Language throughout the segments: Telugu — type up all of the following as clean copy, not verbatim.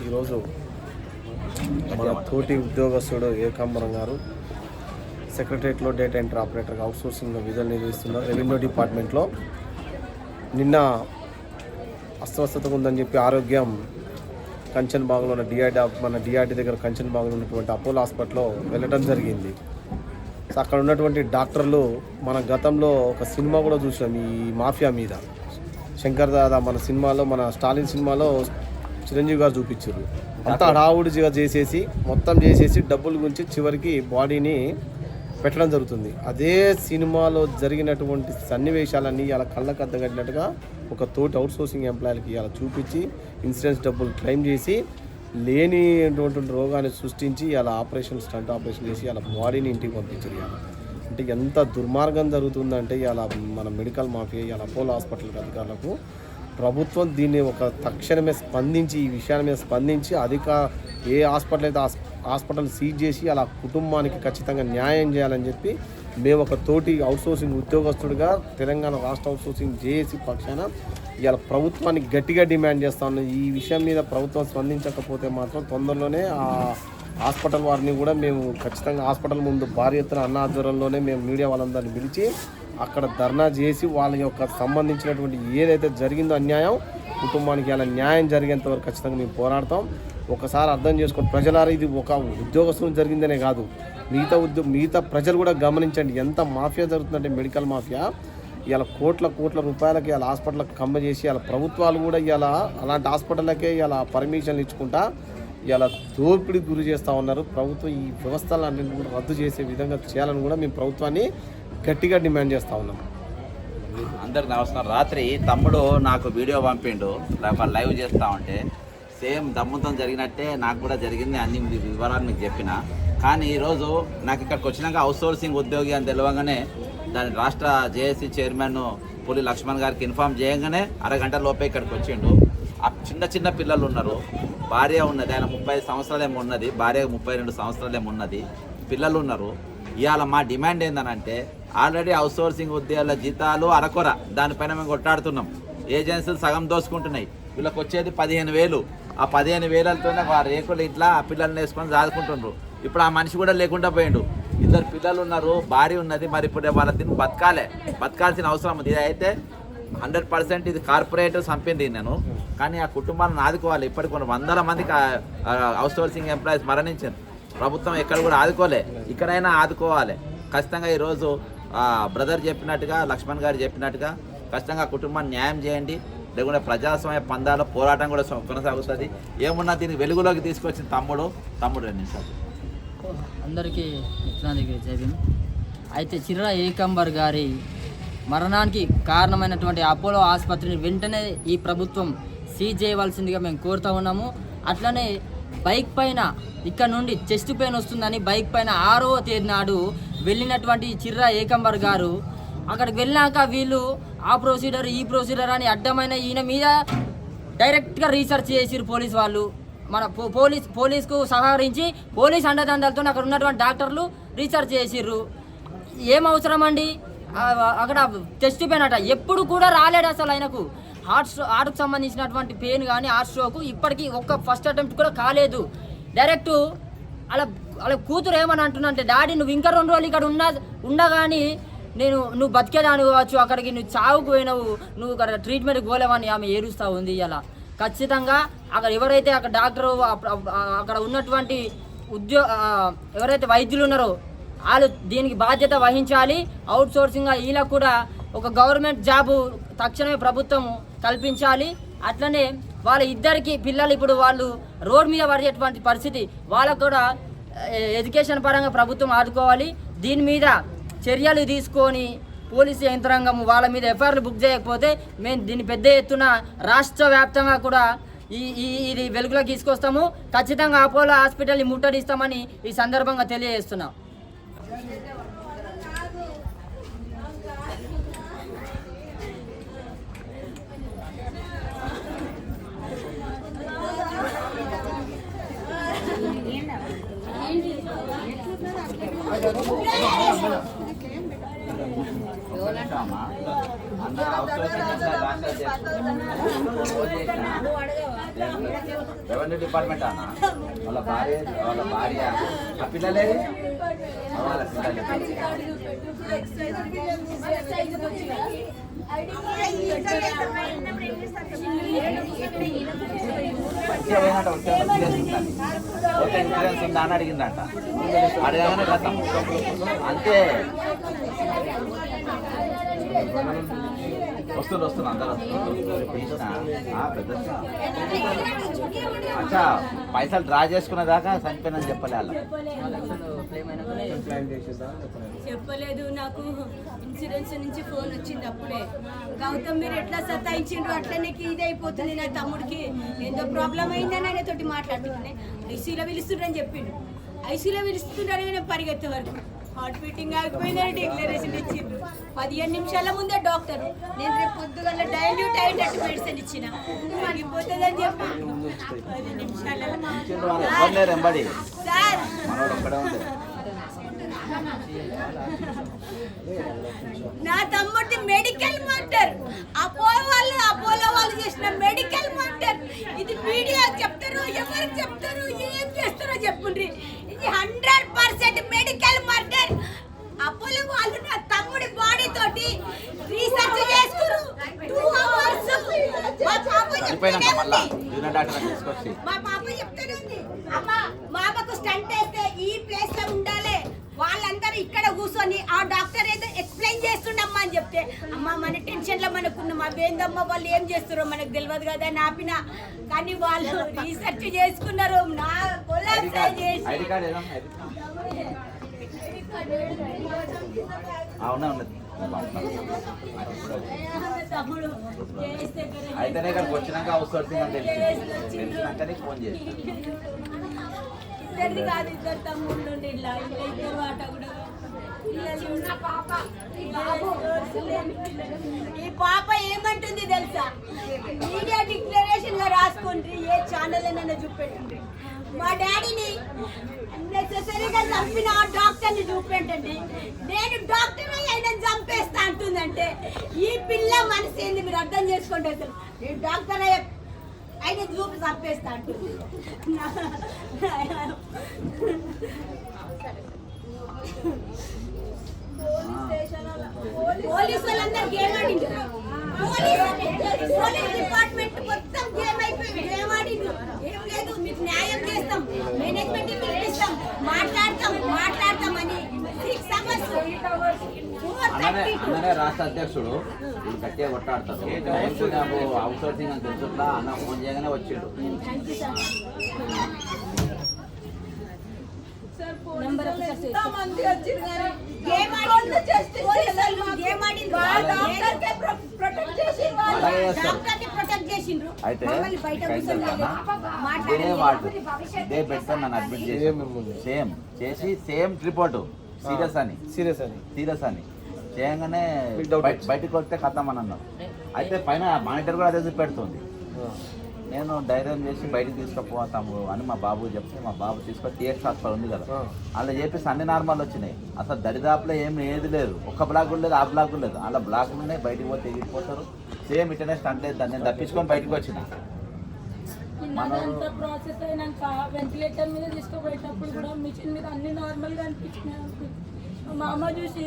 ఈరోజు మన తోటి ఉద్యోగస్తుడు ఏకాంబరం గారు సెక్రటరియట్లో డేటా ఎంట్రీ ఆపరేటర్గా అవుట్సోర్సింగ్ విధులు నిర్వహిస్తున్నారు రెవెన్యూ డిపార్ట్మెంట్లో. నిన్న అస్వస్థతగా ఉందని చెప్పి ఆరోగ్యం కంచన్ బాగ్లో ఉన్న డిఆర్డీ దగ్గర కంచన్ బాగ్లో ఉన్నటువంటి అపోలో హాస్పిటల్లో వెళ్ళడం జరిగింది. సో అక్కడ ఉన్నటువంటి డాక్టర్లు మన గతంలో ఒక సినిమా కూడా చూసాం ఈ మాఫియా మీద, శంకర్ దాదా మన సినిమాలో, మన స్టాలిన్ సినిమాలో చిరంజీవి గారు చూపించారు. అంతా హడావుడిగా మొత్తం చేసేసి డబ్బుల గురించి చివరికి బాడీని పెట్టడం జరుగుతుంది. అదే సినిమాలో జరిగినటువంటి సన్నివేశాలన్నీ ఇలా కళ్ళకు అద్దగట్టినట్టుగా ఒక తోటి అవుట్సోర్సింగ్ ఎంప్లాయీలకి ఇలా చూపించి ఇన్సూరెన్స్ డబ్బులు క్లెయిమ్ చేసి లేనిటువంటి రోగాన్ని సృష్టించి ఇలా స్టంట్ ఆపరేషన్ చేసి ఇలా బాడీని ఇంటికి పంపించారు. ఇలా అంటే ఎంత దుర్మార్గం జరుగుతుందంటే ఇలా మన మెడికల్ మాఫియా, ఇలా అపోలో హాస్పిటల్ అధికారులకు ప్రభుత్వం దీన్ని ఒక తక్షణమే స్పందించి ఈ విషయాన్ని మీద స్పందించి ఏ హాస్పిటల్ అయితే హాస్పిటల్ సీజ్ చేసి అలా కుటుంబానికి ఖచ్చితంగా న్యాయం చేయాలని చెప్పి మేము ఒక తోటి అవుట్సోర్సింగ్ ఉద్యోగస్తుడిగా తెలంగాణ రాష్ట్ర అవుట్సోర్సింగ్ జేఏసీ పక్షాన ఇవాళ ప్రభుత్వాన్ని గట్టిగా డిమాండ్ చేస్తా ఉన్నాం. ఈ విషయం మీద ప్రభుత్వం స్పందించకపోతే మాత్రం తొందరలోనే ఆ హాస్పిటల్ వారిని కూడా మేము ఖచ్చితంగా హాస్పిటల్ ముందు భారీ ఎత్తున అన్న ఆధ్వర్యంలోనే మేము మీడియా వాళ్ళందరినీ పిలిచి అక్కడ ధర్నా చేసి వాళ్ళ యొక్క సంబంధించినటువంటి ఏదైతే జరిగిందో అన్యాయం కుటుంబానికి అలా న్యాయం జరిగేంత వరకు ఖచ్చితంగా మేము పోరాడతాం. ఒకసారి అర్థం చేసుకొని ప్రజలారా, ఇది ఒక ఉద్యోగస్తులు జరిగిందనే కాదు, మిగతా ప్రజలు కూడా గమనించండి ఎంత మాఫియా జరుగుతుందంటే మెడికల్ మాఫియా. ఇలా కోట్ల రూపాయలకి ఇలా హాస్పిటల్కి కమ్మ చేసి ఇలా ప్రభుత్వాలు కూడా ఇలా అలాంటి హాస్పిటళ్ళకే ఇలా పర్మిషన్లు ఇచ్చుకుంటా ఇలా దోపిడీకి గురి చేస్తూ ఉన్నారు. ప్రభుత్వం ఈ వ్యవస్థలన్నింటినీ కూడా రద్దు చేసే విధంగా చేయాలని కూడా మేము ప్రభుత్వాన్ని గట్టిగా డిమాండ్ చేస్తూ ఉన్నాం. అందరికి నమస్కారం. రాత్రి తమ్ముడు నాకు వీడియో పంపిండు, లైవ్ చేస్తూ ఉంటే సేమ్ దమ్ముతో జరిగినట్టే నాకు కూడా జరిగింది. అన్ని వివరాలు మీకు చెప్పిన. కానీ ఈరోజు నాకు ఇక్కడికి వచ్చినాక అవుట్సోర్సింగ్ ఉద్యోగి అని తెలియగానే దాని రాష్ట్ర జేఏసీ చైర్మన్ పులి లక్ష్మణ్ గారికి ఇన్ఫామ్ చేయగానే అరగంట లోపే ఇక్కడికి వచ్చిండు. ఆ చిన్న పిల్లలు ఉన్నారు, భార్య ఉన్నది, ఆయన 30 సంవత్సరాలేమో ఉన్నది, భార్య 32 సంవత్సరాలేమో ఉన్నది, పిల్లలు ఉన్నారు. ఇవాళ మా డిమాండ్ ఏంటనంటే ఆల్రెడీ అవుట్సోర్సింగ్ ఉద్యోగాల జీతాలు అరకొర, దానిపైన మేము కొట్టాడుతున్నాం. ఏజెన్సీలు సగం దోసుకుంటున్నాయి. వీళ్ళకి వచ్చేది 15,000. ఆ 15,000తోనే ఆ రేకులు ఇట్లా ఆ పిల్లల్ని వేసుకొని దాదుకుంటుండ్రు. ఇప్పుడు ఆ మనిషి కూడా లేకుండా పోయిండు. 2 పిల్లలు ఉన్నారు, భార్య ఉన్నది. మరి ఇప్పుడు వాళ్ళ దీన్ని బతకాల్సిన అవసరం ఉంది. ఇది అయితే 100% ఇది కార్పొరేట్ చంపింది నేను. కానీ ఆ కుటుంబాలను ఆదుకోవాలి. ఇప్పటికి కొన్ని 100 మందికి అవుట్సోర్సింగ్ ఎంప్లాయీస్ మరణించారు. ప్రభుత్వం ఎక్కడ కూడా ఆదుకోలే, ఇక్కడైనా ఆదుకోవాలి ఖచ్చితంగా. ఈరోజు బ్రదర్ చెప్పినట్టుగా, లక్ష్మణ్ గారు చెప్పినట్టుగా ఖచ్చితంగా కుటుంబాన్ని న్యాయం చేయండి. లేకుంటే ప్రజాస్వామ్య పందాల పోరాటం కూడా కొనసాగుతుంది. ఏమున్నా దీనికి వెలుగులోకి తీసుకొచ్చిన తమ్ముడు 2 నిమిషాలు. అందరికీ మిత్రులందరికీ జైభీం. అయితే చిర్ర ఏకాంబర్ గారి మరణానికి కారణమైనటువంటి అపోలో ఆసుపత్రిని వెంటనే ఈ ప్రభుత్వం సీజ్ చేయవలసిందిగా మేము కోరుతూ ఉన్నాము. అట్లనే బైక్ పైన ఇక్కడ నుండి చెస్ట్ పెయిన్ వస్తుందని బైక్ పైన 6వ తేదీ నాడు వెళ్ళినటువంటి చిర్ర ఏకాంబర్ గారు అక్కడికి వెళ్ళాక వీళ్ళు ఆ ప్రొసీడర్ ఈ ప్రొసీడర్ అని అడ్డమైన ఈయన మీద డైరెక్ట్గా రీసెర్చ్ చేసిరు పోలీస్ వాళ్ళు. మన పోలీస్కు సహకరించి పోలీస్ అండదండలతో అక్కడ ఉన్నటువంటి డాక్టర్లు రీసెర్చ్ చేసిర్రు. ఏం అవసరం అండి, అక్కడ చెస్ట్ పెయిన్ అట ఎప్పుడు కూడా రాలేడు అసలు. ఆయనకు హార్ట్కు సంబంధించినటువంటి పెయిన్ కానీ హార్ట్ స్ట్రోక్ ఇప్పటికీ ఒక్క ఫస్ట్ అటెంప్ట్ కూడా కాలేదు. డైరెక్ట్ అలా కూతురు ఏమని అంటున్నంటే, డాడీ నువ్వు ఇంకా 2 రోజులు ఇక్కడ ఉండగాని నువ్వు బతికేదాని కావచ్చు, అక్కడికి నువ్వు చావుకు పోయినావు, నువ్వు అక్కడ ట్రీట్మెంట్కి పోలేవని ఆమె ఏడుస్తూ ఉంది. ఇలా ఖచ్చితంగా అక్కడ ఎవరైతే అక్కడ డాక్టరు అక్కడ ఉన్నటువంటి ఎవరైతే వైద్యులు ఉన్నారో వాళ్ళు దీనికి బాధ్యత వహించాలి. అవుట్సోర్సింగ్గా వీళ్ళకు కూడా ఒక గవర్నమెంట్ జాబు తక్షణమే ప్రభుత్వం కల్పించాలి. అట్లనే వాళ్ళ ఇద్దరికి పిల్లలు ఇప్పుడు వాళ్ళు రోడ్ మీద పడేటువంటి పరిస్థితి, వాళ్ళకు కూడా ఎడ్యుకేషన్ పరంగా ప్రభుత్వం ఆదుకోవాలి. దీని మీద చర్యలు తీసుకొని పోలీసు యంత్రాంగం వాళ్ళ మీద ఎఫ్ఐఆర్లు బుక్ చేయకపోతే మేము దీన్ని పెద్ద ఎత్తున రాష్ట్ర వ్యాప్తంగా కూడా ఇది వెలుగులోకి తీసుకొస్తాము. ఖచ్చితంగా అపోలో హాస్పిటల్ని ముట్టడిస్తామని ఈ సందర్భంగా తెలియజేస్తున్నాం. అన్న రెవెన్యూ డిపార్ట్మెంట్ అన్న వాళ్ళ భార్య ఆ పిల్లలే వాళ్ళ ఇన్సూరెన్స్ ఉందా అని అడిగిందంట. అడగగానే కథం అంతే. వస్తుంది అందరూ పెద్ద అచ్చా పైసలు డ్రా చేసుకునే దాకా చనిపోయినని చెప్పలే వాళ్ళ చెప్పలేదు. నాకు ఇన్సూరెన్స్ నుంచి ఫోన్ వచ్చింది అప్పుడే. గౌతమ్ మీరు ఎట్లా సతాయించిండ్రు అట్లనే ఇది అయిపోతుంది, నా తమ్ముడికి ఏదో ప్రాబ్లం అయిందని ఆయనతోటి మాట్లాడుతున్నాయి. ఐసీలో పిలుస్తుండ్రని చెప్పిండు. ఐసీలో పిలుస్తుండ్రని నేను పరిగెత్తే వరకు హార్ట్ బీటింగ్ ఆగిపోయిందని డిక్లరేషన్ ఇచ్చిండ్రు. 15 నిమిషాల ముందే డాక్టర్ నేను రేపు పొద్దుగల డైల్యూట్ అయ్యేటట్టు మెడిసిన్ ఇచ్చిన ఆగిపోతుందని చెప్పి 10 నిమిషాలలో సార్ నా తమ్ముడి మెడికల్ మాస్టర్ అపోలో వాళ్ళు చేసిన మెడికల్ మాస్టర్. ఇది మీడియా చెప్తారు, ఎవరికి చెప్తారు, ఏం చేస్తారో చెప్పుండ్రి. ఇది 100% మెడికల్ మాస్టర్. అపోలో వాళ్ళు నా తమ్ముడి బాడీ తోటి రీసెర్చ్ చేసుకురు 2 hours. మా పాప చెప్తానే ఉంది, అమ్మ మా పాపకు స్టంట్ వేస్తే ఈ ప్లేస్ లో ఉండాలి, వాళ్ళందరూ ఇక్కడ కూర్చొని ఆ డాక్టర్ ఏదో ఎక్స్ప్లెయిన్ చేస్తుండమ్మా అని చెప్తే, అమ్మ మన టెన్షన్ లో మనకున్నాం, అవేందమ్మా వాళ్ళు ఏం చేస్తారో మనకు తెలియదు కదా అని ఆపిన. కానీ వాళ్ళు రీసెర్చ్ చేసుకున్నారు. నా అయితేనే ఇక్కడికి వచ్చినాక అవుట్ సోర్సింగ్ అని తెలిసినాకనే ఫోన్ చేస్తాను. ఇద్దరిది కాదు, ఇద్దరు తమ్ముళ్ళు ఇలా ఇద్దరు ఆట కూడా. ఈ పాప ఏమంటుంది తెలుసా, మీడియా డిక్లరేషన్ లో రాసుకుంటే ఏ ఛానల్ అయినా చూపెట్టండి, మా డాడీని నెసెసరీగా చంపిన ఆ డాక్టర్ని చూపెట్టండి, నేను డాక్టర్ అయినా చంపేస్తా అంటుందంటే ఈ పిల్ల మనసు ఏంది మీరు అర్థం చేసుకోండి. అసలు నేను డాక్టర్ ఆయన చూపి చంపేస్తా అంటుంది. పోలీసు వాళ్ళందరూ గేమ్ ఆడింది, పోలీస్ డిపార్ట్మెంట్ మొత్తం గేమ్ అయిపోయింది, గేమ్ ఆడింది. ఏం లేదు, మీకు న్యాయం చేస్తాం, మేనేజ్మెంట్ పిలిపిస్తాం, మాట్లాడతామని 6 hours రాష్ట్ర అధ్యక్షుడు గట్టిగా కొట్టాడతారు. అవుట్ సోర్సింగ్ అని తెలుసుకుంటా అన్న ఫోన్ చేయగానే వచ్చిండు. అయితే ఇదే పెడితే నన్ను అడ్మిట్ చేసి సేమ్ రిపోర్టు సీరియస్ అని చేయగానే బయటకు వస్తే కథం అని అన్నారు. అయితే పైన మానిటర్ కూడా అదే చూపెడుతుంది. నేను ధైర్యం చేసి బయటకు తీసుకుపోతాము అని మా బాబు చెప్తే, మా బాబు తీసుకొని టీఎక్స్ హాస్పిటల్ ఉంది కదా, అలా చెప్పేసి అన్ని నార్మల్ వచ్చినాయి. అసలు దరిదాపులో ఏది లేదు, ఒక్క బ్లాక్ కూడా లేదు, ఆ బ్లాక్ కూడా లేదు. అలా బ్లాక్లు ఉన్నాయి, బయటకు పోతే ఎగిరిపోతారు. సేమ్ ఇటనే స్టంట్ లేదు, నేను తప్పించుకొని బయటకు వచ్చిన. ప్రాసెస్ అయినాక వెంటిలేటర్ మీద తీసుకుపోయేటప్పుడు కూడా మిషన్ మీద అన్ని నార్మల్గా అనిపించినాయి. మా అమ్మ చూసి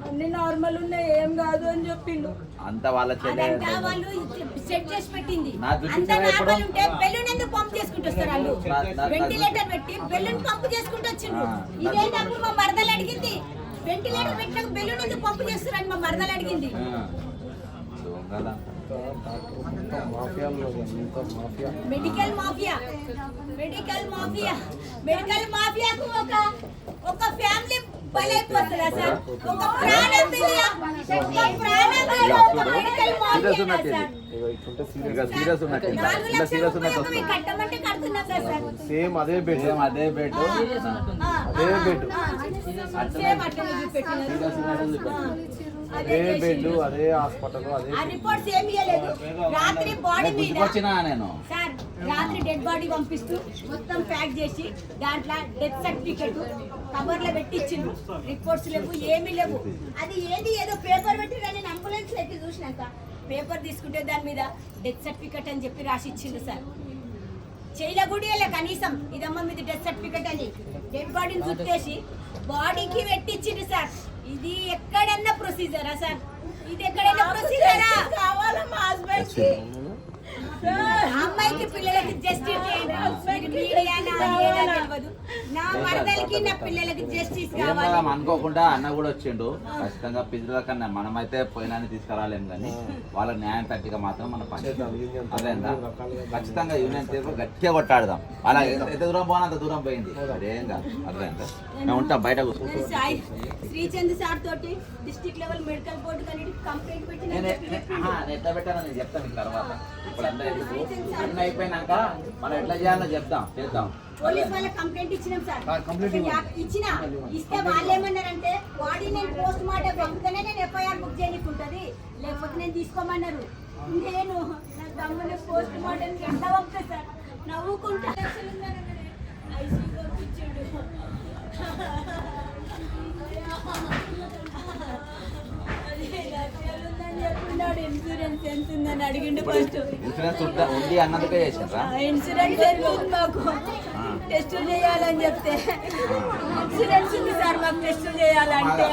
అన్ని నార్మల్ ఉన్నాయి, ఏం కాదు అని చెప్పిండు. అంత వాళ్ళ వాళ్ళు సెట్ చేసి పెట్టింది. అంత నార్మల్ ఉంటే బెలూన్ ఎందుకు పంప్ చేసుకుంటూ వస్తారు వాళ్ళు? వెంటిలేటర్ పెట్టి బెలూన్ పంప్ చేసుకుంటూ వచ్చిండ్రు. ఇదేంటప్పుడు మా మరదలు అడిగింది, వెంటిలేటర్ పెట్టినాక బెలూన్ ఎందుకు పంప్ చేస్తారని మా మరదలు అడిగింది. మెడికల్ మాఫియాకు ఒక ఫ్యామిలీ బలైపోతుందా సార్? ఒక ప్రాణం సేమ్ అదే బెడ్ అదే హాస్పిటల్ రిపోర్ట్స్ ఏమి ఇవ్వలేదు. రాత్రి బాడీ మీద నేను సార్ రాత్రి డెడ్ బాడీ పంపిస్తూ మొత్తం ప్యాక్ చేసి దాంట్లో డెత్ సర్టిఫికెట్ కవర్లో పెట్టి ఇచ్చిండ్రు. రిపోర్ట్స్ లేవు, ఏమీ లేవు. అది ఏదో పేపర్ పెట్టి నేను అంబులెన్స్ ఎత్తి చూసినాక పేపర్ తీసుకుంటే దాని మీద డెత్ సర్టిఫికెట్ అని చెప్పి రాసి ఇచ్చిండు సార్. చేయలే కూడా కనీసం ఇదమ్మ మీద డెత్ సర్టిఫికెట్ అని డెడ్ బాడీని చుట్టేసి బాడీకి పెట్టించిండు సార్. ఇది ఎక్కడన్నా ప్రొసీజరా సార్? ఇది ఎక్కడైనా ప్రొసీజరా? కావాలా మా హస్బెండ్ కి అమ్మాయికి పిల్లలకి జస్టిస్ చేయండి. మీడియానా ఏడా తెలియదు. నా మరదలకి నా పిల్లలకి జస్టిస్ కావాలి. అనుకోకుండా అన్న కూడా వచ్చిండు. ఖచ్చితంగా పిల్లల కన్నా మనమైతే పోయినాన్ని తీసుకురాలేము కానీ వాళ్ళ న్యాయం తట్టిగా మాత్రం మన పని అదేందా. ఖచ్చితంగా యూనియన్ తీర్పు గట్టిగా కొట్టాడదాం. అలా ఎంత దూరం పోనా అంత దూరం పోయింది. అదేం కాదు అర్థమైందా. మేము ఉంటాం బయట కూర్చో. శ్రీచంద్ సార్ తోటి డిస్ట్రిక్ట్ లెవెల్ మెడికల్ బోర్డు కానీ కంప్లైంట్ పెట్టి ఎట్లా పెట్టానో నేను చెప్తాను మీకు తర్వాత. ఇప్పుడు అందరూ అన్నీ అయిపోయినాక మనం ఎట్లా చేయాలో చేద్దాం. పోలీస్ వాళ్ళ కంప్లైంట్ ఇచ్చినాం సార్. ఇస్తే వాళ్ళు ఏమన్నారంటే బాడీ నేను పోస్ట్ మార్టం పంపుతేనే నేను ఎఫ్ఐఆర్ బుక్ చేయనికుంటది, లేకపోతే నేను తీసుకోమన్నారు. నేను నా తమ్ముని పోస్ట్ మార్టం ఎట్లా పంపుతా సార్? నవ్వుకుంటా ఐసీ పంపించాడు. చెప్తున్నాడు ఇన్సూరెన్స్ ఎంత ఉందని అడిగిండు. ఫస్ట్ ఇన్సూరెన్స్ ఉంది అన్నందుకే చేసిండ్రా? ఇన్సూరెన్స్ ఎంత ఉంది మాకు టెస్టులు చేయాలని చెప్తే ఇన్సూరెన్స్ ఉంది సార్ మాకు టెస్టులు చేయాలంటే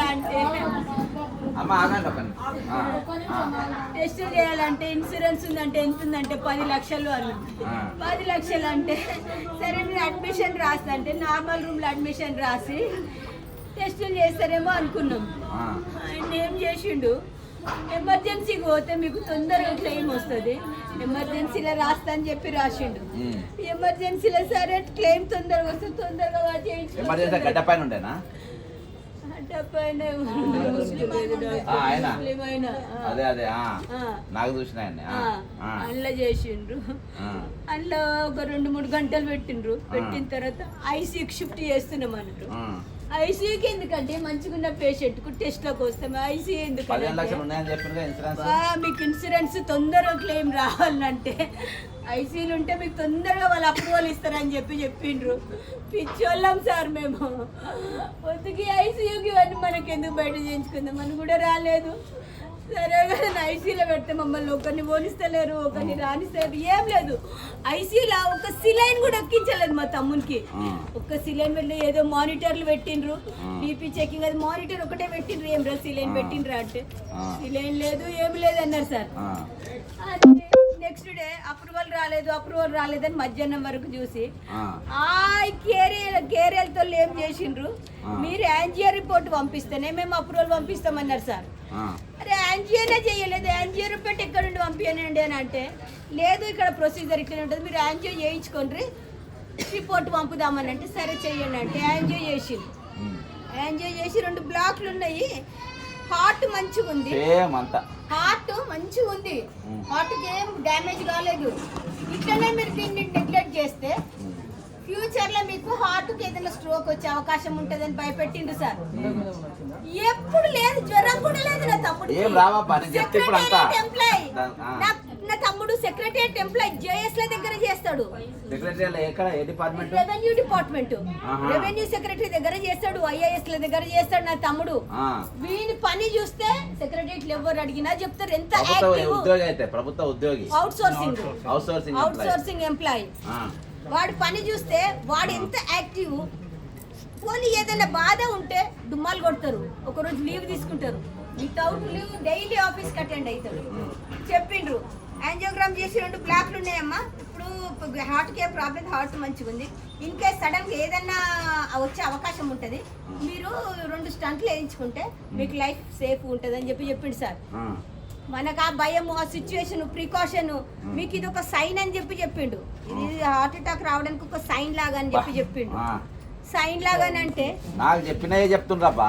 టెస్టులు చేయాలంటే ఇన్సూరెన్స్ ఉందంటే ఎంత ఉందంటే 10 లక్షలు అన్నా. 10 లక్షలు అంటే సరే నేను అడ్మిషన్ రాస్తా అంటే నార్మల్ రూమ్లో అడ్మిషన్ రాసి టెస్టులు చేస్తారేమో అనుకున్నాం. ఆయన ఏం చేసిండు, ఎమర్జెన్సీకి పోతే మీకు తొందరగా క్లెయిమ్ వస్తుంది, ఎమర్జెన్సీలో రాస్తా అని చెప్పి రాసిండు. ఎమర్జెన్సీలో సరే క్లెయిమ్ తొందరగా వస్తే తొందరగా చేయించు. అందులో చేసిండ్రు. అందులో ఒక 2-3 గంటలు పెట్టిండ్రు. పెట్టిన తర్వాత ఐసీయూకి షిఫ్ట్ చేస్తున్నాం అన్నారు. ఐసీయూకి ఎందుకంటే మంచిగున్న పేషెంట్ కు టెస్ట్ లోకి వస్తాం. ఐసీయూ ఎందుకంటే మీకు ఇన్సూరెన్స్ తొందరగా క్లెయిమ్ రావాలంటే ఐసీయూలు ఉంటే మీకు తొందరగా వాళ్ళు అప్రూవల్ ఇస్తారని చెప్పిండ్రు. పిచ్చోళ్ళం సార్ మేము. పొద్దుకి ఐసీయూకి ఇవన్నీ మనకి ఎందుకు బయట చేయించుకుందాం అని కూడా రాలేదు. సరే కదా ఐసీయూలో పెడితే మమ్మల్ని ఒకరిని పోనిస్తలేరు, ఒకరిని రానిస్తారు, ఏం లేదు. ఐసీయూలో ఒక సిలైన్ కూడా ఎక్కించలేదు మా తమ్మునికి. ఒక్క సిలైన్ పెట్టి ఏదో మానిటర్లు పెట్టిండ్రు, బీపీ చెకింగ్, అది మానిటర్ ఒకటే పెట్టిండ్రు. ఏం రా సిలైన్ పెట్టిండ్రా అంటే సిలైన్ లేదు ఏమి లేదు అన్నారు సార్. నెక్స్ట్ డే అప్రూవల్ రాలేదని మధ్యాహ్నం వరకు చూసి కేరియల్తో ఏం చేసిండ్రు, మీరు యాంజియో రిపోర్ట్ పంపిస్తేనే మేము అప్రూవల్ పంపిస్తామన్నారు సార్. అరే యాంజియోనే చేయలేదు, యాంజియో రిపోర్ట్ ఎక్కడ నుండి పంపించండి అని అంటే లేదు ఇక్కడ ప్రొసీజర్ ఇక్కడ ఉంటుంది, మీరు యాంజియో చేయించుకోండి రిపోర్ట్ పంపుదామని అంటే సరే చెయ్యండి అంటే యాంజియో చేసిండు. యాంజియో చేసి 2 బ్లాక్లు ఉన్నాయి. హార్ట్ మంచిగా ఉంది, హార్ట్ మంచిగా ఉంది, హార్ట్కి ఏం డ్యామేజ్ కాలేదు. ఇట్లనే మీరు దీన్ని నెగ్లెక్ట్ చేస్తే ఫ్యూచర్ లో మీకు హార్ట్ కి ఏదైనా స్ట్రోక్ వచ్చే అవకాశం ఉంటుందని భయపెట్టిండు సార్. ఎప్పుడు లేదు, జ్వరం కూడా లేదు. నా తమ్ముడు నా తమ్ముడు సెక్రటరియట్ ఎంప్లాయ్ జేఎస్ ల దగ్గర చేస్తాడు. రెవెన్యూ డిపార్ట్మెంట్ రెవెన్యూ సెక్రటరీ దగ్గర చేస్తాడు, ఐఏఎస్ ల దగ్గర చేస్తాడు నా తమ్ముడు. వీని పని చూస్తే సెక్రటరియట్ ఎవరు అడిగినా చెప్తారు ఎంత ప్రభుత్వ ఉద్యోగి, అవుట్ సోర్సింగ్ ఎంప్లాయ్. వాడి పని చూస్తే వాడు ఎంత యాక్టివ్. పోనీ ఏదైనా బాధ ఉంటే డుమ్మాలు కొడతారు, ఒకరోజు లీవ్ తీసుకుంటారు, వితౌట్ లీవ్ డైలీ ఆఫీస్కి అటెండ్ అవుతారు. చెప్పిండ్రు యాంజియోగ్రామ్ చేసి 2 బ్లాక్లు ఉన్నాయమ్మా, ఇప్పుడు హార్ట్కి ఏ ప్రాబ్లం, హార్ట్ మంచిగా ఉంది, ఇన్ కేస్ సడన్గా ఏదన్నా వచ్చే అవకాశం ఉంటుంది, మీరు 2 స్టంట్లు వేయించుకుంటే మీకు లైఫ్ సేఫ్ ఉంటుంది అని చెప్పిండు సార్. మనకు ఆ భయం, ఆ సిచ్యువేషన్, ప్రికాషన్, మీకు ఇది ఒక సైన్ అని చెప్పిండు. ఇది హార్ట్ అటాక్ రావడానికి ఒక సైన్ లాగా అని చెప్పిండు. సైన్ లాగానంటే నాకు చెప్పినయే చెప్తుండ్రబ్బా,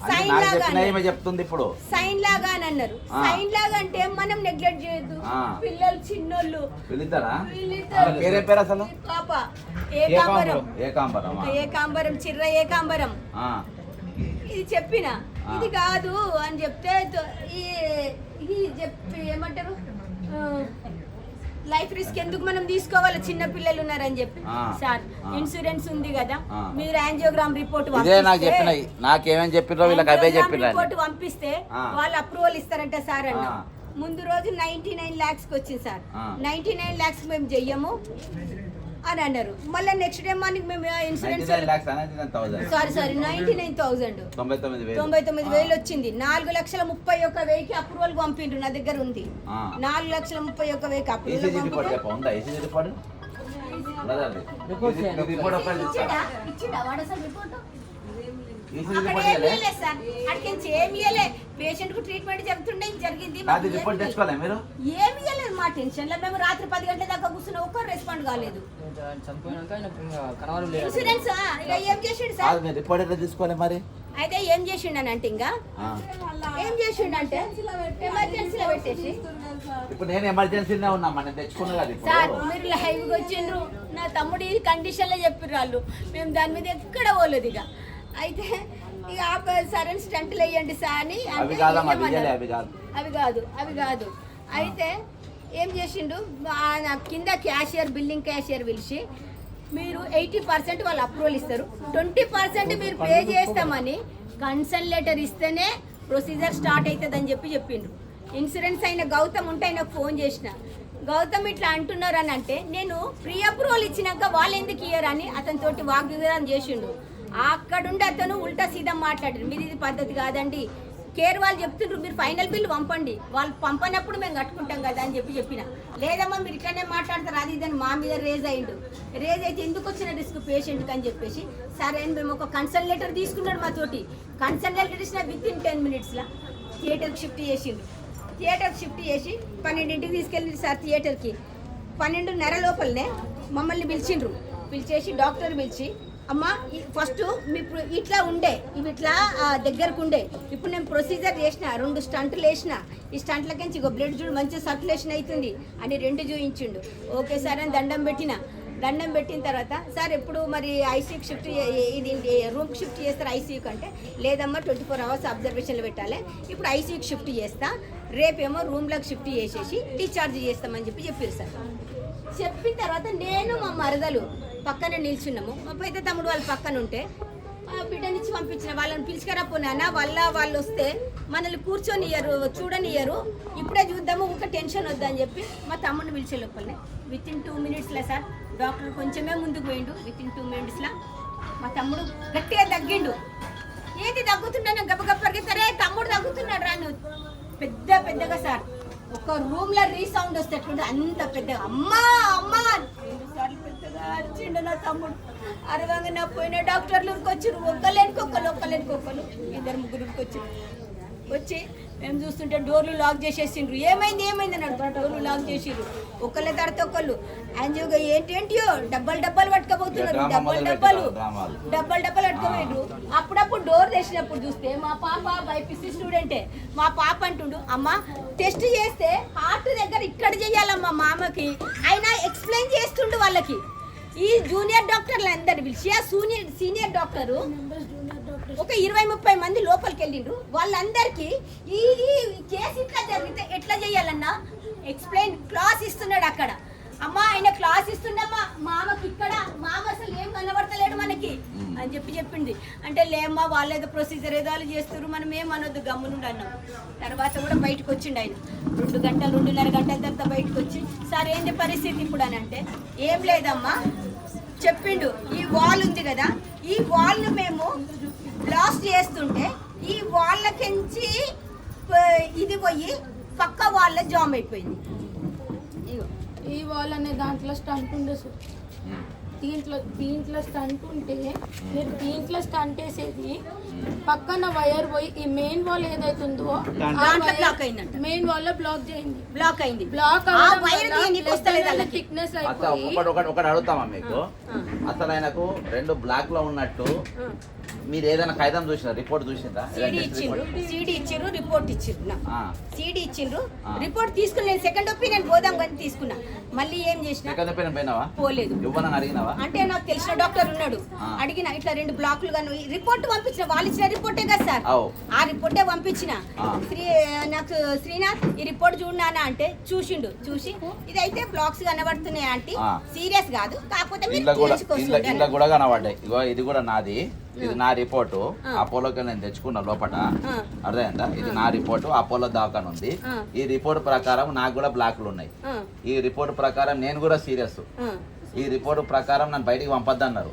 సైన్ లాగా చెప్తుంది ఇప్పుడు సైన్ లాగా అని అన్నారు. సైన్ లాగా అంటే మనం నెగ్లెక్ట్ చేయొద్దు. పిల్లలు చిన్నోళ్ళు అసలు పాప ఏకాంబరం చిర్ర ఏకాంబరం ఇది చెప్పిన ఇది కాదు అని చెప్తే ఇది చెప్పి ఏమంటారు లైఫ్ రిస్క్ ఎందుకు మనం తీసుకోవాలి, చిన్న పిల్లలు ఉన్నారని చెప్పి. సార్ ఇన్సూరెన్స్ ఉంది కదా, మీరు యాంజియోగ్రామ్ రిపోర్ట్ ఇదే నాకు చెప్పిన, నాకేమేమి చెప్పినో వీళ్ళకి అవే చెప్పిన రిపోర్ట్ పంపిస్తే వాళ్ళు అప్రూవల్ ఇస్తారంట సార్ అన్న. ముందు రోజు 99 lakhs వచ్చింది సార్. 99 lakhs మేము చెయ్యము అని అన్నారు. మళ్ళీ నెక్స్ట్ డే మార్నింగ్ మేము ఇన్సూరెన్స్ సారీ 99,000 99,000 వచ్చింది. 4,31,100కి అప్రూవల్ పంపిండ్రు, నా దగ్గర ఉంది. 4,31,100కి అప్రూవల్ పేషెంట్ కు ట్రీట్మెంట్ జరుగుతుండే జరిగింది. ఏమి ఇవ్వలేదు మా టెన్షన్ లో. మేము రాత్రి 10 గంటల దాకా కూర్చున్న ఒక్కరు రెస్పాండ్ కాలేదు. ఇన్సూరెన్స్ ఏం చేసిండు సార్ తీసుకోవాలి మరి. అయితే ఏం చేసిండు అని అంటే ఇంకా ఏం చేసిండు అంటే ఎమర్జెన్సీలో పెట్టేసి ఇప్పుడు నేను ఎమర్జెన్సీలో ఉన్నా మనం తెచ్చుకున్నా కదా. సార్ మీరు లైవ్గా వచ్చిండ్రు, నా తమ్ముడు ఈ కండిషన్ లో చెప్పిర్రు వాళ్ళు. మేము దాని మీద ఎక్కడ పోలేదు ఇక. అయితే ఇక సరైన స్టంట్లు వేయండి సార్ అని అవి కాదు. అయితే ఏం చేసిండు, కింద క్యాషియర్ బిల్లింగ్ క్యాషియర్ పిలిచి మీరు 80% వాళ్ళు అప్రూవల్ ఇస్తారు, 20% మీరు పే చేస్తామని కన్సల్ట్ లెటర్ ఇస్తేనే ప్రొసీజర్ స్టార్ట్ అవుతుంది అని చెప్పిండ్రు. ఇన్సూరెన్స్ అయిన గౌతమ్ ఉంటే ఆయనకు ఫోన్ చేసిన, గౌతమ్ ఇట్లా అంటున్నారు అని అంటే నేను ప్రీ అప్రూవల్ ఇచ్చినాక వాళ్ళు ఎందుకు ఇయ్యరు అని అతనితోటి వాగ్వివాదం చేసిండు. అక్కడుండి అతను ఉల్టా సీదా మాట్లాడారు. మీరు ఇది పద్ధతి కాదండి, కేర్ వాళ్ళు చెప్తుండ్రు మీరు ఫైనల్ బిల్ పంపండి, వాళ్ళు పంపనప్పుడు మేము కట్టుకుంటాం కదా అని చెప్పిన. లేదమ్మా మీరు ఇట్లానే మాట్లాడతారు అది ఇదని మా మీద రేజ్ అయ్యిండు. రేజ్ అయితే ఎందుకు వచ్చిన రిస్క్ పేషెంట్కి అని చెప్పేసి సరే అని మేము ఒక కన్సల్ట్ లెటర్ తీసుకున్నాడు మాతోటి. కన్సల్ట్ లెటర్ ఇచ్చిన విత్-in 10 minutesలో థియేటర్కి షిఫ్ట్ చేసిండు. థియేటర్కి షిఫ్ట్ చేసి 12ంటికి తీసుకెళ్ళింది సార్. థియేటర్కి 12:30 లోపలనే మమ్మల్ని పిలిచేసి డాక్టర్ పిలిచి అమ్మ ఫస్ట్ మీకు ఇట్లా ఉండే ఇవి ఇట్లా దగ్గరకు ఉండే, ఇప్పుడు నేను ప్రొసీజర్ చేసిన 2 స్టంట్లు వేసిన, ఈ స్టంట్లకించి ఇక బ్లడ్ చూడు మంచిగా సర్క్యులేషన్ అవుతుంది అని 2 చూయించిండు. ఓకే సార్ అని దండం పెట్టిన తర్వాత సార్ ఎప్పుడు మరి ఐసీయూకి షిఫ్ట్ ఇది రూమ్కి షిఫ్ట్ చేస్తారు ఐసీయూకి అంటే లేదమ్మా 24 hours అబ్జర్వేషన్లో పెట్టాలి, ఇప్పుడు ఐసీయూకి షిఫ్ట్ చేస్తా, రేపేమో రూమ్లోకి షిఫ్ట్ చేసేసి డిశ్చార్జ్ చేస్తామని చెప్పారు సార్. చెప్పిన తర్వాత నేను మా మరదలు పక్కన నిల్చున్నాము. మా పెద్ద తమ్ముడు వాళ్ళు పక్కన ఉంటే బిడ్డనిచ్చి పంపించిన వాళ్ళని పిలుచుకరాపోనా వాళ్ళు వస్తే మనల్ని కూర్చొనియ్యరు చూడనియ్యరు, ఇప్పుడే చూద్దాము ఇంకా టెన్షన్ వద్దని చెప్పి మా తమ్ముడిని పిలిచే లోపలనే విత్-in 2 minutesలో సార్ డాక్టర్ కొంచెమే ముందుకు పోయిండు. విత్-in 2 minutesలో మా తమ్ముడు గట్టిగా తగ్గిండు. ఏంటి తగ్గుతున్నాను గబగబ పరిగెత్తారే తమ్ముడు తగ్గుతున్నాడు రాను పెద్దగా సార్. ఒక రూమ్లో రీసౌండ్ వస్తే ఎట్లుంటే అంత పెద్దగా అమ్మా 2 సార్లు పెద్దగా అరిచిండు నా తమ్ముడు. అరవంగా నా పోయిన డాక్టర్లు వచ్చారు, ఒక్కలేనికొక్కరు 2-3 వచ్చి మేము చూస్తుంటే డోర్లు లాక్ చేసేసిండ్రు. ఏమైంది అని అడుగుతా, డోర్లు లాక్ చేసిర్రు. ఒకళ్ళ తర్వాత ఒకళ్ళు యాంజియోగా ఏంటేంటియో డబ్బాలు పట్టుకోబోతున్నారు, డబ్బాలు పట్టుకోబోయిండ్రు. అప్పుడప్పుడు డోర్ తెచ్చినప్పుడు చూస్తే మా పాప బైపీసీ స్టూడెంటే, మా పాప అంటుండు అమ్మ టెస్ట్ చేస్తే హార్ట్ దగ్గర ఇక్కడ చెయ్యాలమ్మా మామకి, అయినా ఎక్స్ప్లెయిన్ చేస్తుండు వాళ్ళకి. ఈ జూనియర్ డాక్టర్లు అందరు పిలిచి ఆ సీనియర్ డాక్టరు ఒక 20-30 మంది లోపలికి వెళ్ళిండ్రు. వాళ్ళందరికీ ఈ కేసు ఇట్లా జరిగితే ఎట్లా చేయాలన్నా ఎక్స్ప్లెయిన్ క్లాస్ ఇస్తున్నాడు అక్కడ. అమ్మ ఆయన క్లాస్ ఇస్తుండమ్మా మామకి ఇక్కడ, మామ అసలు ఏం కనబడతలేడు మనకి అని చెప్పింది. అంటే లేమ్మా వాళ్ళేదో ప్రొసీజర్ ఏదో చేస్తారు, మనం ఏమనొద్దు గమ్మునుండి అన్నాం. తర్వాత కూడా బయటకు వచ్చిండు ఆయన 2-2.5 గంటల తర్వాత బయటకు వచ్చి సార్ ఏంటి పరిస్థితి ఇప్పుడు అని అంటే ఏం లేదమ్మా చెప్పిండు. ఈ వాల్ ఉంది కదా, ఈ వాల్ను మేము బ్లాస్ట్ చేస్తుంటే ఈ వాళ్ళకించి ఇది పోయి పక్క వాళ్ళ జామ్ అయిపోయింది. ఈ వాల్ అనే దాంట్లో స్టంట్ ఉండే సార్. దీంట్లో స్టంట్ ఉంటే మీరు దీంట్లో స్టంట్ వేసేది పక్కన వైర్ పోయి ఈ మెయిన్ వాల్ ఏదైతుందో మెయిన్ వాల్ లో బ్లాక్ అయింది. థిక్నెస్ ఒకటి అడుగుతామా మీకు, అసలు ఆయనకు 2 బ్లాక్ లో ఉన్నట్టు మీరు ఏదైనా కాగితం చూసినా రిపోర్ట్ చూసిందా సీడీ ఇచ్చిండ్రు రిపోర్ట్ ఇచ్చిండ్రు సీడీ ఇచ్చిండ్రు రిపోర్ట్ తీసుకుని నేను సెకండ్ ఒపీనియన్ పోదాం కానీ తీసుకున్నా మళ్ళీ ఏం చేసిన సెకండ్ ఒపీనియన్ పోయినావా పోలేదు ఇవ్వనని అడిగినావా అంటే నాకు తెలిసిన డాక్టర్ ఉన్నాడు అడిగిన ఇట్లా 2 బ్లాక్లు గాను రిపోర్ట్ పంపించిన వాళ్ళు ఇచ్చిన రిపోర్టే కదా సార్ ఆ రిపోర్టే పంపించిన నాకు శ్రీనాథ్ ఈ రిపోర్ట్ చూడనా అంటే చూసి ఇదైతే బ్లాక్స్ కనబడుతున్నాయి అంటే సీరియస్ కాదు కాకపోతే ఇలా కూడా కనబడ్డాయి ఇగో ఇది కూడా నాది ఇది నా రిపోర్టు అపోలోకి నేను తెచ్చుకున్నా లోపల అర్థమైందా ఇది నా రిపోర్టు అపోలో దాకాను ఉంది ఈ రిపోర్ట్ ప్రకారం నాకు కూడా బ్లాక్లు ఉన్నాయి ఈ రిపోర్ట్ ప్రకారం నేను కూడా సీరియస్ ఈ రిపోర్ట్ ప్రకారం నన్ను బయటికి పంపొద్దన్నారు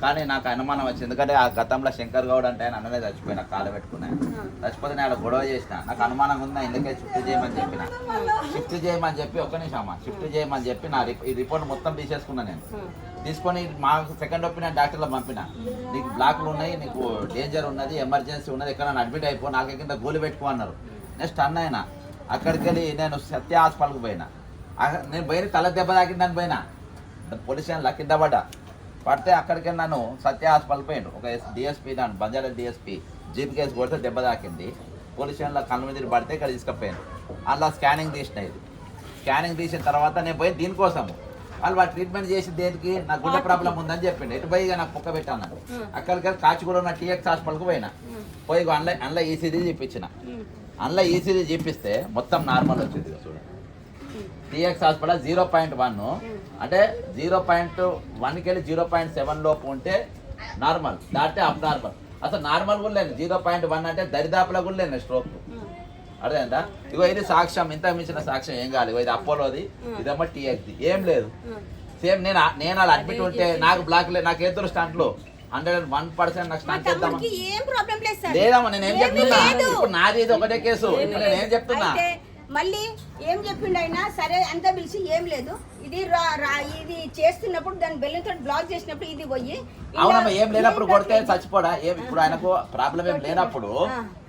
కానీ నాకు అనుమానం వచ్చింది ఎందుకంటే ఆ గతంలో శంకర్ గౌడ్ అంటే ఆయన అన్ననే చచ్చిపోయినా కాలు పెట్టుకున్నాను చచ్చిపోతే నేను గొడవ చేసిన నాకు అనుమానం ఉంది ఎందుకే షిఫ్ట్ చేయమని చెప్పిన షిఫ్ట్ చేయమని చెప్పి ఒక్క నిమిషం షిఫ్ట్ చేయమని చెప్పి నా ఈ రిపోర్ట్ మొత్తం తీసేసుకున్నా నేను తీసుకొని మా సెకండ్ ఒపీనియన్ డాక్టర్లో పంపిన నీకు బ్లాక్లు ఉన్నాయి నీకు డేంజర్ ఉన్నది ఎమర్జెన్సీ ఉన్నది ఎక్కడైనా అడ్మిట్ అయిపో నాకు కింద గోలి పెట్టుకో అన్నారు నెక్స్ట్ అన్నయ్య అక్కడికి వెళ్ళి నేను సత్య హాస్పిటల్కి పోయినా నేను పోయి తల దెబ్బ తాకిందని పోయినా పోలీస్ స్టేషన్లో కింద పడితే అక్కడికి నన్ను సత్య హాస్పిటల్ పోయిండు ఒక డిఎస్పీ నన్ను బంజారా డిఎస్పీ జీప్ కేసు కొడితే దెబ్బ తాకింది పోలీస్ స్టేషన్లో కళ్ళ మీద పడితే ఇక్కడ తీసుకుపోయాను అలా స్కానింగ్ తీసిన ఇది స్కానింగ్ తీసిన తర్వాత నేను పోయి దీనికోసము వాళ్ళు ట్రీట్మెంట్ చేసి దేనికి నాకు గుండె ప్రాబ్లం ఉందని చెప్పిండు ఎటు పోయి నాకు కుక్క పెట్టాను అక్కడికి కాచిగూడ ఉన్న టీఎక్స్ హాస్పిటల్కి పోయినా పోయి అందులో ఈసీజీ చూపించిన అందులో ఈసీజీ చూపిస్తే మొత్తం నార్మల్ వచ్చింది చూడండి టీఎక్స్ హాస్పిటల్ 0.1 అంటే 0.1కి వెళ్ళి 0.7 లోపు ఉంటే నార్మల్ దాటితే అప్ నార్మల్ అసలు నార్మల్ కూడా లేదు 0.1 అంటే దరిదాపులో కూడా లేదు స్ట్రోక్ అర్థమైందా ఇగో ఇది సాక్ష్యం ఇంత మించిన సాక్ష్యం ఏం కాదు ఇది అపోలోది ఇదేమో టీఎక్స్ది ఏం లేదు సేమ్ నేను అలా అడ్మిట్ ఉంటే నాకు బ్లాక్ లేదు నాకు ఎదురు స్టంట్లు 101% నాకు స్టార్ట్ చేద్దాం లేదమ్మా నేను ఏం చెప్తున్నా ఇప్పుడు నాది ఇది ఒకటే కేసు ఇప్పుడు నేను ఏం చెప్తున్నా మళ్ళీ ఏం చెప్పిండు అయినా సరే అంతా పిలిచి ఏం లేదు ఇది ఇది చేస్తున్నప్పుడు దాని బెల్లంతో బ్లాక్ చేసినప్పుడు ఇది పోయి అవునమ్మా ఏం లేనప్పుడు కొడితే చచ్చిపోడా ఇప్పుడు ఆయనకు ప్రాబ్లం ఏం లేనప్పుడు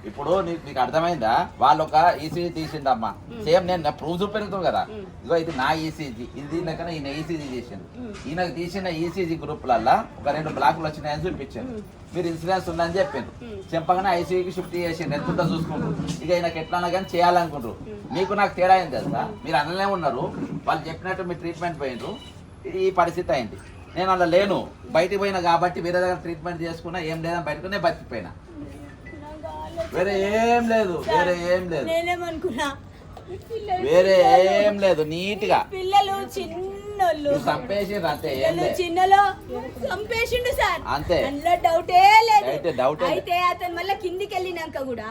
ఇప్పుడు నీకు అర్థమైందా వాళ్ళు ఒక ఈసీజీ తీసిందమ్మా సేమ్ నేను ప్రూఫ్ చూపెడుతుంది కదా ఇగో ఇది నా ఈసీజీ ఇది లెక్కన ఈయన ఈసీజీ చేసింది ఈయనకు తీసిన ఈసీజీ గ్రూప్లల్లా ఒక 2 బ్లాక్లు వచ్చినాయని చూపించాను మీరు ఇన్సూరెన్స్ ఉందని చెప్పిండు చెప్పగానే ఐసీయూకి షిఫ్ట్ చేసిండు ఎంతుంటో చూసుకుంటారు ఇక ఈయనకి ఎట్లా కానీ చేయాలనుకుంటారు మీకు నాకు తేడా అయింది తెలుసా మీరు అందులోనే ఉన్నారు వాళ్ళు చెప్పినట్టు మీరు ట్రీట్మెంట్ పోయినరు ఈ పరిస్థితి అయింది నేను అలా లేను బయటికి పోయినా కాబట్టి వేరే దగ్గర ట్రీట్మెంట్ చేసుకున్నా ఏం లేదని బయటకు నేను బతికిపోయినా వేరే ఏం లేదు నేనేమనుకున్నా వేరే ఏం లేదు నీట్ గా పిల్లలు చిన్నోళ్ళు చంపేసిండ్రు అంతే చిన్నలో చంపేసిండు సార్ అంతే అందులో డౌటే లేదు అయితే అతను మళ్ళీ కిందికి వెళ్ళినాక కూడా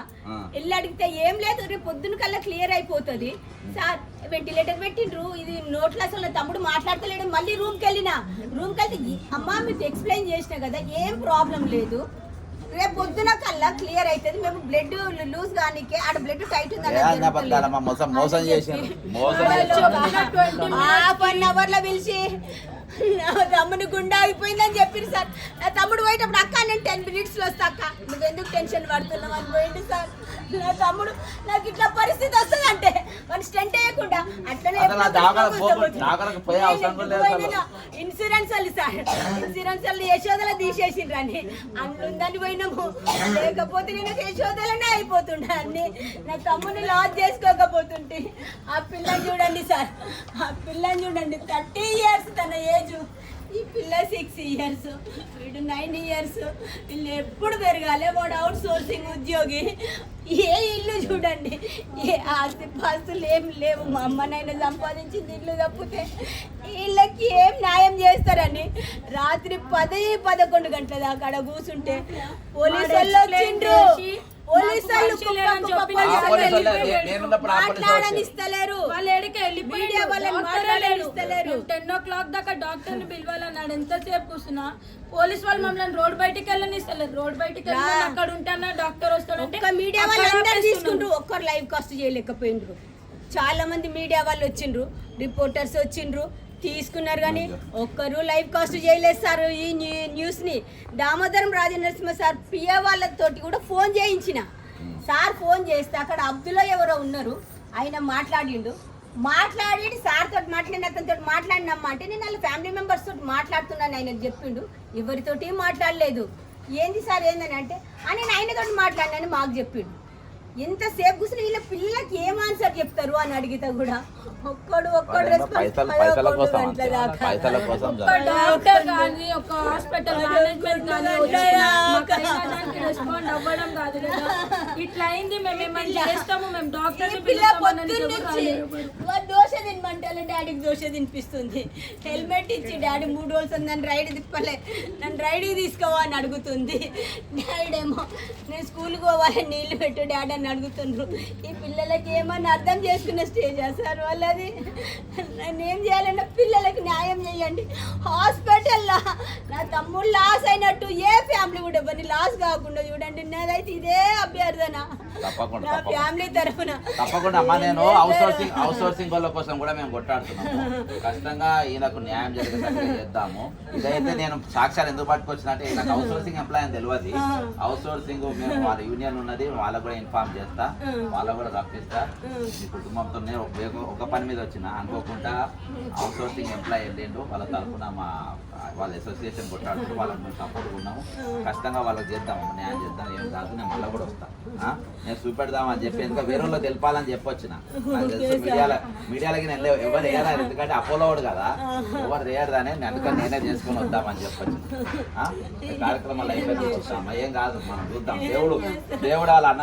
వెళ్ళి అడిగితే ఏం లేదు రేపు పొద్దున కల్లా క్లియర్ అయిపోతుంది సార్ వెంటిలేటర్ పెట్టిండ్రు ఇది నోట్లో అసలు తమ్ముడు మాట్లాడతలేడు మళ్ళీ రూమ్కి వెళ్తే అమ్మా మీకు ఎక్స్ప్లెయిన్ చేసిన కదా ఏం ప్రాబ్లం లేదు రేపు పొద్దున కల్లా క్లియర్ అవుతుంది మేము బ్లడ్ లూజ్ కానికే ఆడ బ్లడ్ టైట్ మోసం చేసారు హాఫ్ అన్ అవర్ లో పిలిచి నా తమ్ముడు గుండా అయిపోయిందని చెప్పారు సార్ నా తమ్ముడు పోయేటప్పుడు అక్క నేను 10 minutes లో వస్తా అక్క నువ్వు ఎందుకు టెన్షన్ పడుతున్నావు అని పోయింది సార్ నా తమ్ముడు నాకు ఇట్లా పరిస్థితి వస్తుంది అంటే మన స్టెంట్ వేయకుండా అట్లనే ఇన్సూరెన్స్ వాళ్ళు సార్ ఇన్సూరెన్స్ వాళ్ళు యశోదలో తీసేసిండ్రు అని అందుందని పోయినాము లేకపోతే నేను యశోదలనే అయిపోతుండే అన్ని నా తమ్ముడిని లాస్ చేసుకోకపోతుంటే ఆ పిల్లని చూడండి సార్ ఆ పిల్లని చూడండి 30 years తన ఏజ్ ఈ పిల్ల 6 years వీడు 9 years వీళ్ళు ఎప్పుడు పెరగాలి వాడు అవుట్ సోర్సింగ్ ఉద్యోగి ఏ ఇల్లు చూడండి ఏ ఆస్తిపాస్తులు ఏం లేవు మా అమ్మనైనా సంపాదించింది ఇల్లు తప్పితే వీళ్ళకి ఏం న్యాయం చేస్తారని రాత్రి 10-11 గంటల దాకా అక్కడ కూర్చుంటే పోలీసు వాళ్ళు వచ్చిండ్రు మాట్లాడనిస్తలేరు 10 దాకా డాక్టర్ ని పిలవాలన్నాడు ఎంతసేపు కూర్చున్నా పోలీస్ వాళ్ళు మమ్మల్ని రోడ్ బయటికి వెళ్ళనిస్తలేరు రోడ్ బయటికి అక్కడ ఉంటానా డాక్టర్ వస్తాడంటే మీడియా వాళ్ళు అందరు తీసుకుంటారు ఒక్కరు లైవ్ కాస్ట్ చేయలేకపోయిండ్రు చాలా మంది మీడియా వాళ్ళు వచ్చిండ్రు రిపోర్టర్స్ వచ్చిండ్రు తీసుకున్నారు కానీ ఒక్కరు లైవ్ కాస్ట్ చేయలేదు సార్ ఈ న్యూస్ని దామోదరం రాజనరసింహ సార్ పిఏ వాళ్ళతోటి కూడా ఫోన్ చేయించిన సార్ ఫోన్ చేస్తే అక్కడ అబ్దుల్లా ఎవరో ఉన్నారు ఆయన మాట్లాడి సార్ తోటి మాట్లాడిన అతనితో మాట్లాడినమ్మా అంటే నేను వాళ్ళ ఫ్యామిలీ మెంబర్స్ తోటి మాట్లాడుతున్నాను ఆయన చెప్పిండు ఎవరితోటి మాట్లాడలేదు ఏంది సార్ ఏందని అంటే నేను ఆయనతో మాట్లాడినని మాకు చెప్పిండు. ఎంతసేపు కూర్చుని వీళ్ళ పిల్లలకి ఏం ఆన్సర్ చెప్తారు అని అడిగితే కూడా ఒక్కడు పైసల కోసం అంతే. పైసల కోసం ఒక డాక్టర్ కానీ ఒక హాస్పిటల్ మేనేజ్మెంట్ కానీ రెస్పాండ్ అవ్వడం కాదు కదా. ఇట్లా అయింది, మేము ఏమన్నా చేస్తాము, మేము డాక్టర్ దోశ తినమంటే డాడీకి దోశ తినిపిస్తుంది. హెల్మెట్ ఇచ్చి డాడీ 3 రోజులు నన్ను రైడ్ తిప్పలే, నన్ను రైడ్కి తీసుకోవా అని అడుగుతుంది. డాడీ ఏమో నేను స్కూల్కి పోవాలి నీళ్ళు పెట్టు డాడీ అని అడుగుతుండ్రు. ఈ పిల్లలకి ఏమన్నా అర్థం చేసుకునే స్టేజ్ సార్ వాళ్ళది. నేనేం చేయాలన్నా పిల్లలకి న్యాయం చేయండి. హాస్పిటల్లో నా తమ్ముడు లాస్ అయినట్టు ఏ ఫ్యామిలీ కూడా ఎవరిని లాస్ కాకుండా చూడండి. నాదైతే ఇదే అభ్యర్థన నా ఫ్యామిలీ తరఫున. తప్పకుండా అమ్మా, నేను అవుట్ సోర్సింగ్ వాళ్ళ కోసం కూడా మేము కొట్టాడుతున్నాము. ఖచ్చితంగా ఈయనకు న్యాయం జరిగేటట్టు చేద్దాము. ఇదైతే నేను సాక్ష్యాలు ఎందుకు పట్టుకొచ్చినట్టే నాకు అవుట్ సోర్సింగ్ ఎంప్లాయ్ అని తెలియదు. అవుట్ సోర్సింగ్ మేము వాళ్ళ యూనియన్ ఉన్నది, వాళ్ళకు కూడా ఇన్ఫార్మ్ చేస్తా, వాళ్ళకు కూడా రప్పిస్తా. మీ కుటుంబంతో నేను ఒక పని మీద వచ్చిన అనుకోకుండా అవుట్ సోర్సింగ్ ఎంప్లాయ్ వెళ్ళిండు. వాళ్ళ తరఫున వాళ్ళ అసోసియేషన్ కొట్టాడుతూ వాళ్ళకి మేము సపోర్ట్ ఉన్నాము. ఖచ్చితంగా వాళ్ళకి చేద్దాము, న్యాయం చేద్దాం. ఏం కాదు, నేను మళ్ళీ కూడా వస్తాను. నేను చూపెడదామని చెప్పి ఎందుకంటే వేరే వాళ్ళు తెలిపాలని చెప్పొచ్చిన. నాకు తెలుసు మీడియాలకి నేను ఎవరు వేయరా, ఎందుకంటే అపోలోడు కదా, ఎవరు వేయడదానే అందుకని నేనే చేసుకొని వద్దామని చెప్పొచ్చు. కార్యక్రమాలు అయిపోయింది వస్తాం, ఏం కాదు, మనం చూద్దాం. దేవుడు వాళ్ళ అన్న